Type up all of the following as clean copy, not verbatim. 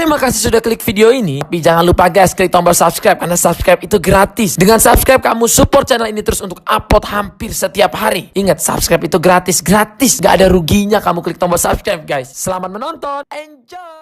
Terima kasih sudah klik video ini. Tapi jangan lupa guys, klik tombol subscribe karena subscribe itu gratis. Dengan subscribe kamu support channel ini terus untuk upload hampir setiap hari. Ingat, subscribe itu gratis, gak ada ruginya kamu klik tombol subscribe guys. Selamat menonton, enjoy.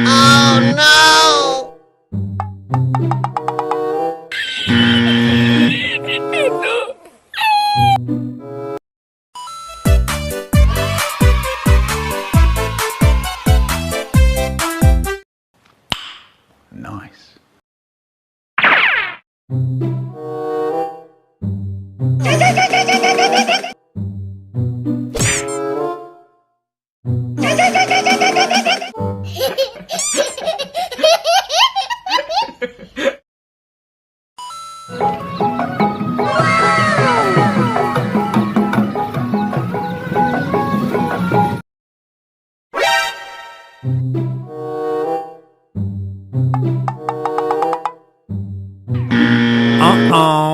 Oh no! Nice. Oh.